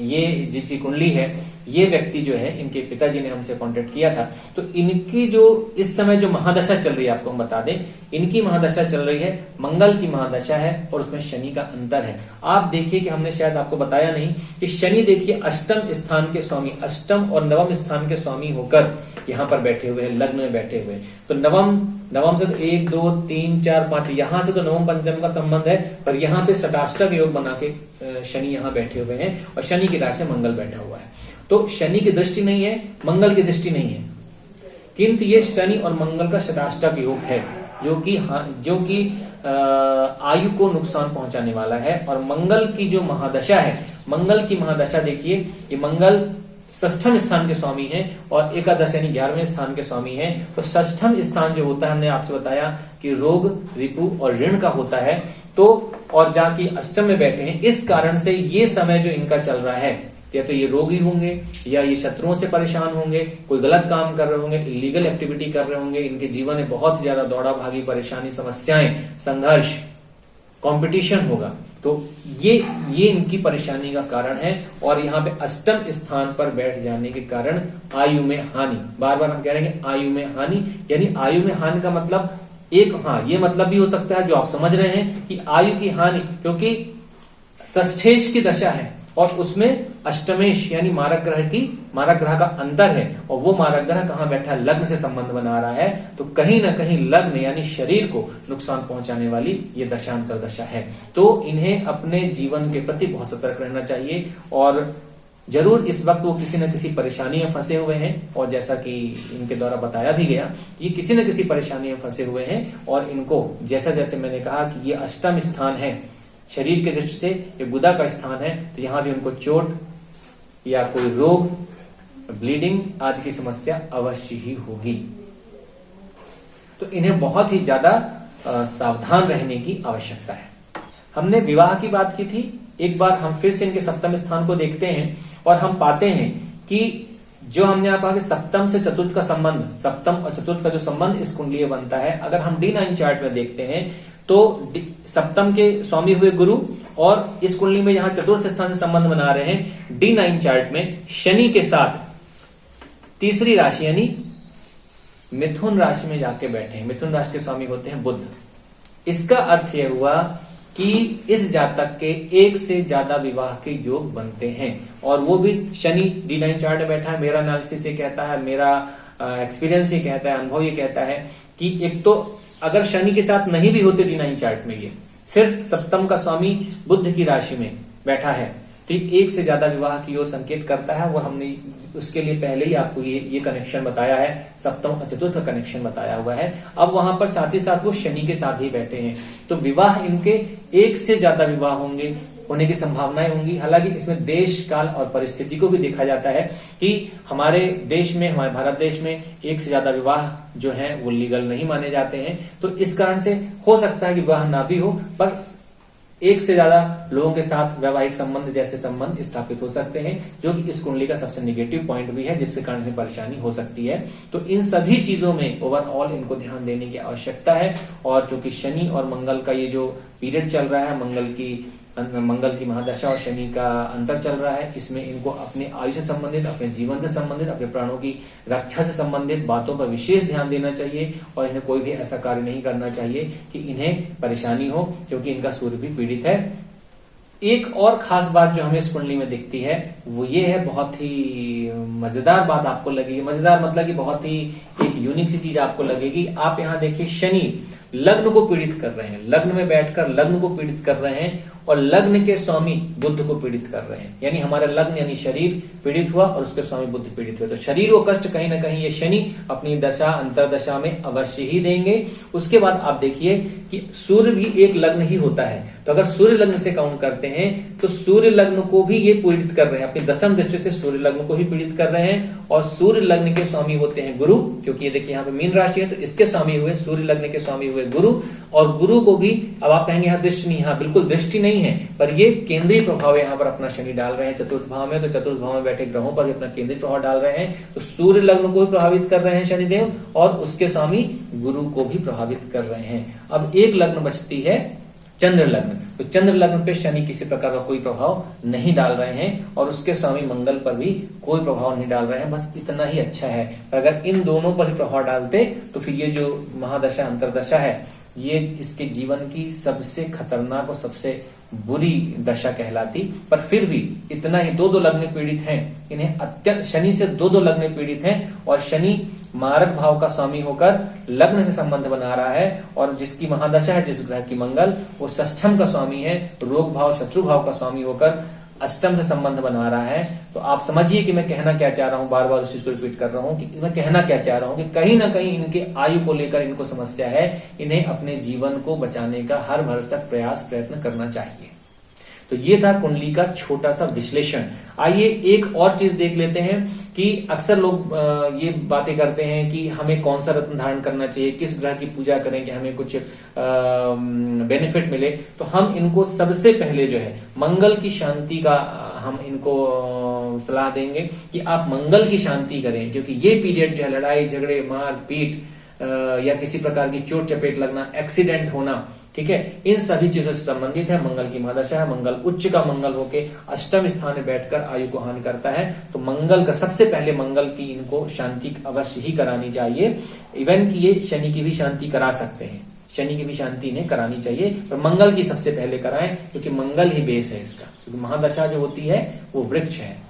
ये जिसकी कुंडली है, ये व्यक्ति जो है, इनके पिताजी ने हमसे कांटेक्ट किया था, तो इनकी जो इस समय जो महादशा चल रही है, आपको हम बता दें, इनकी महादशा चल रही है, मंगल की महादशा है और उसमें शनि का अंतर है। आप देखिए कि हमने शायद आपको बताया नहीं कि शनि देखिए अष्टम स्थान के स्वामी, अष्टम और नवम स्थान के स्वामी होकर यहाँ पर बैठे हुए हैं, लग्न में बैठे हुए। तो नवम से तो 1, 2, 3, 4, 5, यहां से तो नवम पंचम का संबंध है, पर यहाँ पे सटाष्टक योग बना के शनि यहाँ बैठे हुए हैं और शनि की राशि मंगल बैठा हुआ है। तो शनि की दृष्टि नहीं है, मंगल की दृष्टि नहीं है, किंतु ये शनि और मंगल का सटाष्टक योग है, जो कि आयु को नुकसान पहुंचाने वाला है। और मंगल की जो महादशा है, मंगल की महादशा देखिए, ये मंगल षष्ठम स्थान के स्वामी है और एकादश यानी 11वें स्थान के स्वामी है। तो षष्ठम स्थान जो होता है, हमने आपसे बताया कि रोग, रिपु और ऋण का होता है। तो और जाके अष्टम में बैठे हैं, इस कारण से ये समय जो इनका चल रहा है, या तो ये रोगी होंगे, या ये शत्रुओं से परेशान होंगे, कोई गलत काम कर रहे होंगे, इलीगल एक्टिविटी कर रहे होंगे, इनके जीवन में बहुत ज्यादा दौड़ा भागी, परेशानी, समस्याएं, संघर्ष, कंपटीशन होगा। तो ये इनकी परेशानी का कारण है। और यहाँ पे अष्टम स्थान पर बैठ जाने के कारण आयु में हानि, बार बार हम कह रहे हैं आयु में हानि, यानी आयु में हानि का मतलब ये मतलब भी हो सकता है जो आप समझ रहे हैं कि आयु की हानि, क्योंकि षष्ठेश की दशा है और उसमें अष्टमेश यानी मारक ग्रह का अंतर है, और वो मारक ग्रह कहाँ बैठा है, लग्न से संबंध बना रहा है। तो कहीं ना कहीं लग्न यानी शरीर को नुकसान पहुंचाने वाली ये दशांतर दशा है। तो इन्हें अपने जीवन के प्रति बहुत सतर्क रहना चाहिए, और जरूर इस वक्त वो किसी न किसी परेशानी में फंसे हुए हैं, और जैसा कि इनके द्वारा बताया भी गया, ये किसी न किसी परेशानी में फंसे हुए हैं। और इनको जैसे मैंने कहा कि ये अष्टम स्थान है, शरीर के दृष्टि से ये बुधा का स्थान है, तो यहां भी उनको चोट या कोई रोग, ब्लीडिंग आदि की समस्या अवश्य ही होगी। तो इन्हें बहुत ही ज्यादा सावधान रहने की आवश्यकता है। हमने विवाह की बात की थी, एक बार हम फिर से इनके सप्तम स्थान को देखते हैं और हम पाते हैं कि जो हमने यहाँ कहा कि सप्तम से चतुर्थ का संबंध, सप्तम और चतुर्थ का जो संबंध इस कुंडली में बनता है, अगर हम D9 चार्ट में देखते हैं तो सप्तम के स्वामी हुए गुरु, और इस कुंडली में जहां चतुर्थ स्थान से संबंध बना रहे हैं D9 चार्ट में शनि के साथ तीसरी राशि यानी मिथुन राशि में जाके बैठे हैं। मिथुन राशि के स्वामी होते हैं बुध। इसका अर्थ यह हुआ कि इस जातक के एक से ज्यादा विवाह के योग बनते हैं, और वो भी शनि D9 चार्ट में बैठा है। मेरा एनालिसिस ये कहता है, मेरा एक्सपीरियंस ये कहता है, अनुभव ये कहता है कि एक तो अगर शनि के साथ नहीं भी होते D9 चार्ट में, ये सिर्फ सप्तम का स्वामी बुध की राशि में बैठा है, तो एक से ज्यादा विवाह की ओर संकेत करता है। वो हमने उसके लिए पहले ही आपको ये कनेक्शन बताया है, सप्तम और चतुर्थ का कनेक्शन बताया हुआ है। अब वहां पर साथ ही साथ वो शनि के साथ ही बैठे हैं, तो विवाह इनके एक से ज्यादा विवाह होने की संभावनाएं होंगी। हालांकि इसमें देश काल और परिस्थिति को भी देखा जाता है कि हमारे देश में, हमारे भारत देश में एक से ज्यादा विवाह जो है वो लीगल नहीं माने जाते हैं, तो इस कारण से हो सकता है कि विवाह ना भी हो, पर एक से ज्यादा लोगों के साथ वैवाहिक संबंध जैसे संबंध स्थापित हो सकते हैं, जो कि इस कुंडली का सबसे नेगेटिव पॉइंट भी है, जिसके कारण परेशानी हो सकती है। तो इन सभी चीजों में ओवरऑल इनको ध्यान देने की आवश्यकता है। और जो कि शनि और मंगल का ये जो पीरियड चल रहा है, मंगल की महादशा और शनि का अंतर चल रहा है, इसमें इनको अपने आयु से संबंधित, अपने जीवन से संबंधित, अपने प्राणों की रक्षा से संबंधित बातों पर विशेष ध्यान देना चाहिए, और इन्हें कोई भी ऐसा कार्य नहीं करना चाहिए कि इन्हें परेशानी हो, क्योंकि इनका सूर्य भी पीड़ित है। एक और खास बात जो हमें इस कुंडली में दिखती है वो ये है, बहुत ही मजेदार बात आपको लगेगी। मजेदार मतलब कि बहुत ही एक यूनिक सी चीज आपको लगेगी। आप यहाँ देखिए, शनि लग्न को पीड़ित कर रहे हैं, लग्न में बैठकर लग्न को पीड़ित कर रहे हैं, और लग्न के स्वामी बुध को पीड़ित कर रहे हैं। यानी हमारा लग्न यानी शरीर पीड़ित हुआ और उसके स्वामी बुध पीड़ित हुए, तो शरीर को कष्ट कहीं ना कहीं ये शनि अपनी दशा अंतरदशा में अवश्य ही देंगे। उसके बाद आप देखिए कि सूर्य भी एक लग्न ही होता है, तो अगर सूर्य लग्न से काउंट करते हैं तो सूर्य लग्न को भी ये पीड़ित कर रहे हैं, अपनी दशम दृष्टि से सूर्य लग्न को ही पीड़ित कर रहे हैं। और सूर्य लग्न के स्वामी होते हैं गुरु, क्योंकि ये देखिए यहाँ पे मीन राशि है, तो इसके स्वामी हुए, सूर्य लग्न के स्वामी हुए गुरु। और गुरु को भी, अब आप कहेंगे यहाँ दृष्टि नहीं, हाँ बिल्कुल दृष्टि नहीं है, पर ये केंद्रीय प्रभाव यहाँ पर अपना शनि डाल रहे हैं चतुर्थ भाव में, तो चतुर्थ भाव में बैठे ग्रहों पर भी अपना केंद्रीय प्रभाव डाल रहे हैं। तो सूर्य लग्न को भी प्रभावित कर रहे हैं शनिदेव, और उसके स्वामी गुरु को भी प्रभावित कर रहे हैं। अब एक लग्न बचती है चंद्र लग्न, तो चंद्र लग्न पे शनि किसी प्रकार का कोई प्रभाव नहीं डाल रहे हैं, और उसके स्वामी मंगल पर भी कोई प्रभाव नहीं डाल रहे हैं। बस इतना ही अच्छा है। अगर इन दोनों पर ही प्रभाव डालते तो फिर ये जो महादशा अंतरदशा है, ये इसके जीवन की सबसे खतरनाक और सबसे बुरी दशा कहलाती। पर फिर भी इतना ही, दो लग्न पीड़ित हैं, इन्हें अत्यंत शनि से दो लग्न पीड़ित हैं, और शनि मारक भाव का स्वामी होकर लग्न से संबंध बना रहा है, और जिसकी महादशा है, जिस ग्रह की मंगल, वो षष्ठम का स्वामी है, रोग भाव शत्रु भाव का स्वामी होकर अष्टम से संबंध बना रहा है। तो आप समझिए कि मैं कहना क्या चाह रहा हूं, बार बार उस चीज को रिपीट कर रहा हूं कि मैं कहना क्या चाह रहा हूं कि कहीं ना कहीं इनके आयु को लेकर इनको समस्या है, इन्हें अपने जीवन को बचाने का हर भरसक प्रयत्न करना चाहिए। तो ये था कुंडली का छोटा सा विश्लेषण। आइए एक और चीज देख लेते हैं कि अक्सर लोग ये बातें करते हैं कि हमें कौन सा रत्न धारण करना चाहिए, किस ग्रह की पूजा करें कि हमें कुछ बेनिफिट मिले। तो हम इनको सबसे पहले जो है मंगल की शांति का हम इनको सलाह देंगे कि आप मंगल की शांति करें, क्योंकि ये पीरियड जो है लड़ाई झगड़े मार पीट या किसी प्रकार की चोट चपेट लगना, एक्सीडेंट होना, ठीक है, इन सभी चीजों से संबंधित है। मंगल की महादशा है, मंगल उच्च का मंगल होके अष्टम स्थान में बैठकर आयु को हानि करता है, तो मंगल का सबसे पहले मंगल की इनको शांति अवश्य ही करानी चाहिए। इवन कि ये शनि की भी शांति करा सकते हैं, शनि की भी शांति इन्हें करानी चाहिए, पर मंगल की सबसे पहले कराएं, क्योंकि मंगल ही बेस है इसका, क्योंकि महादशा जो होती है वो वृक्ष है।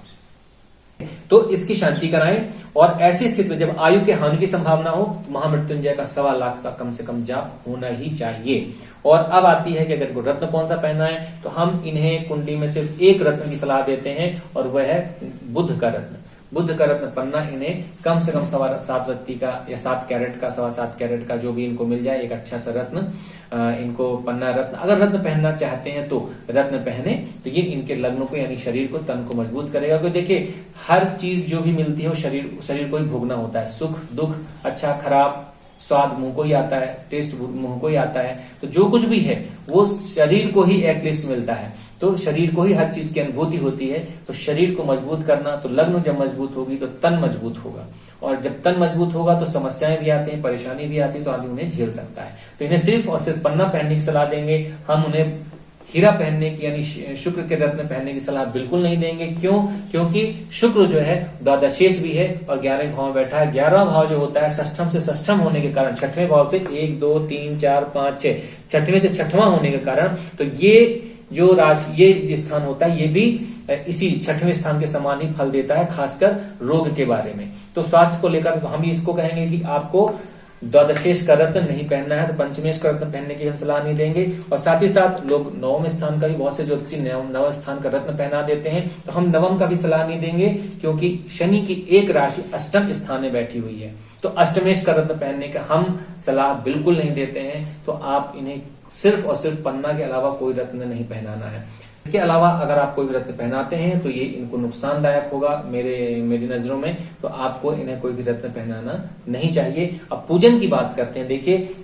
तो इसकी शांति कराएं, और ऐसी स्थिति में जब आयु के हानि की संभावना हो तो महामृत्युंजय का 1.25 लाख का कम से कम जाप होना ही चाहिए। और अब आती है कि अगर को रत्न कौन सा पहनना है, तो हम इन्हें कुंडली में सिर्फ एक रत्न की सलाह देते हैं, और वह है बुध का रत्न। बुध का रत्न पन्ना इन्हें कम से कम 7.25 रत्ती का या 7 कैरेट का, 7.25 कैरेट का जो भी इनको मिल जाए, एक अच्छा सा रत्न इनको पन्ना रत्न, अगर रत्न पहनना चाहते हैं तो रत्न पहने, तो ये इनके लग्न को यानी शरीर को, तन को मजबूत करेगा। क्योंकि देखिए हर चीज जो भी मिलती है वो शरीर को ही भोगना होता है, सुख दुख, अच्छा खराब, स्वाद मुंह को ही आता है, टेस्ट मुंह को ही आता है, तो जो कुछ भी है वो शरीर को ही एटलीस्ट मिलता है, तो शरीर को ही हर चीज की अनुभूति होती है। तो शरीर को मजबूत करना, तो लग्न जब मजबूत होगी तो तन मजबूत होगा, और जब तन मजबूत होगा तो समस्याएं भी आती हैं, परेशानी भी आती है, तो आदमी उन्हें झेल सकता है। तो इन्हें सिर्फ और सिर्फ पन्ना पहनने की सलाह देंगे। हम उन्हें हीरा पहनने की यानी शुक्र के रत्न पहनने की सलाह बिल्कुल नहीं देंगे। क्यों? क्योंकि शुक्र जो है द्वादशेश भी है और 11वें भाव में बैठा है। 11वां भाव जो होता है षष्ठम से षष्ठम होने के कारण, छठवें भाव से 1 2 3 4 5 6 छठवें से छठवां होने के कारण, तो ये जो राशि ये स्थान होता है ये भी इसी छठवें स्थान के समान ही फल देता है, खासकर रोग के बारे में। तो स्वास्थ्य को लेकर तो हम इसको कहेंगे कि आपको द्वादशेश का रत्न नहीं पहनना है, तो पंचमेश का रत्न पहनने की हम सलाह नहीं देंगे। और साथ ही साथ लोग नवम स्थान का भी, बहुत से ज्योतिषी नवम स्थान का रत्न पहना देते हैं, तो हम नवम का भी सलाह नहीं देंगे, क्योंकि शनि की एक राशि अष्टम स्थान में बैठी हुई है। तो अष्टमेश का रत्न पहनने का हम सलाह बिल्कुल नहीं देते हैं। तो आप इन्हें सिर्फ और सिर्फ पन्ना के अलावा कोई रत्न नहीं पहनाना है। इसके अलावा अगर आप कोई भी रत्न पहनाते हैं तो ये इनको नुकसानदायक होगा मेरी नजरों में, तो आपको इन्हें कोई भी रत्न पहनाना नहीं चाहिए। अब पूजन की बात करते हैं। देखिए,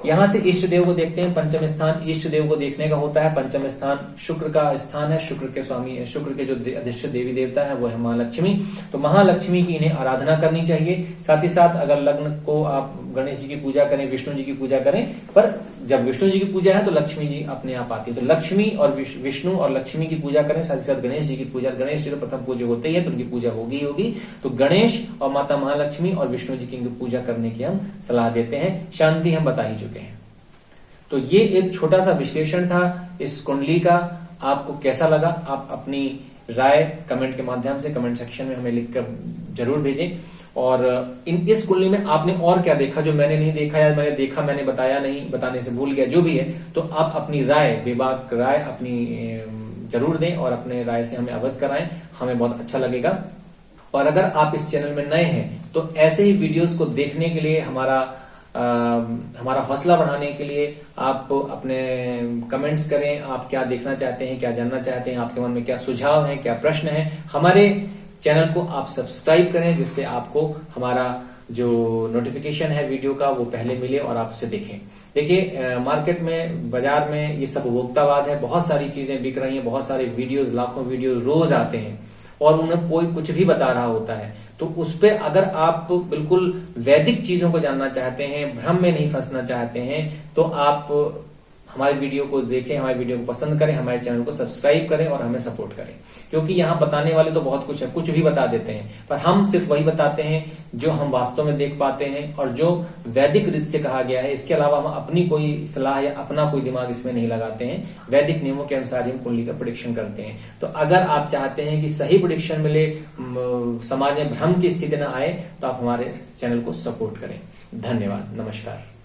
यहां से इष्ट देव को देखते हैं। पंचम स्थान इष्ट देव को देखने का होता है। पंचम स्थान शुक्र का स्थान है। शुक्र के स्वामी, शुक्र के जो अधिष्ठ देवी देवता है वो है महालक्ष्मी। तो महालक्ष्मी की इन्हें आराधना करनी चाहिए। साथ ही साथ अगर लग्न को आप गणेश जी की पूजा करें, विष्णु जी की पूजा करें, पर जब विष्णु जी की पूजा है तो लक्ष्मी जी अपने आप आती है। तो लक्ष्मी और विष्णु और लक्ष्मी की पूजा करें, साथ ही साथ गणेश जी की पूजा। गणेश जी तो प्रथम पूजा होते ही है, तो उनकी पूजा होगी होगी। तो गणेश और माता महालक्ष्मी और विष्णु जी की पूजा करने की हम सलाह देते हैं। शांति हम बता ही चुके हैं। तो ये एक छोटा सा विश्लेषण था इस कुंडली का। आपको कैसा लगा? आप अपनी राय कमेंट के माध्यम से कमेंट सेक्शन में हमें लिखकर जरूर भेजें। और इस कुंडली में आपने और क्या देखा जो मैंने नहीं देखा, या मैंने देखा मैंने बताया नहीं, बताने से भूल गया, जो भी है, तो आप अपनी राय, बेबाक राय अपनी जरूर दें और अपने राय से हमें अवगत कराएं। हमें बहुत अच्छा लगेगा। और अगर आप इस चैनल में नए हैं तो ऐसे ही वीडियोस को देखने के लिए, हमारा हौसला बढ़ाने के लिए आप अपने कमेंट्स करें। आप क्या देखना चाहते हैं, क्या जानना चाहते हैं, आपके मन में क्या सुझाव है, क्या प्रश्न है। हमारे चैनल को आप सब्सक्राइब करें, जिससे आपको हमारा जो नोटिफिकेशन है वीडियो का वो पहले मिले और आप उसे देखें। देखिए, मार्केट में, बाजार में ये सब उपभोक्तावाद है। बहुत सारी चीजें बिक रही हैं, बहुत सारे वीडियोस, लाखों वीडियोस रोज आते हैं और उन्हें कोई कुछ भी बता रहा होता है। तो उस पे अगर आप बिल्कुल वैदिक चीजों को जानना चाहते हैं, भ्रम में नहीं फंसना चाहते हैं, तो आप हमारे वीडियो को देखें, हमारे वीडियो को पसंद करें, हमारे चैनल को सब्सक्राइब करें और हमें सपोर्ट करें। क्योंकि यहाँ बताने वाले तो बहुत कुछ है, कुछ भी बता देते हैं, पर हम सिर्फ वही बताते हैं जो हम वास्तव में देख पाते हैं और जो वैदिक रीत से कहा गया है। इसके अलावा हम अपनी कोई सलाह या अपना कोई दिमाग इसमें नहीं लगाते हैं। वैदिक नियमों के अनुसार ही हम कुंडली का प्रेडिक्शन करते हैं। तो अगर आप चाहते हैं कि सही प्रेडिक्शन मिले, समाज में भ्रम की स्थिति न आए, तो आप हमारे चैनल को सपोर्ट करें। धन्यवाद। नमस्कार।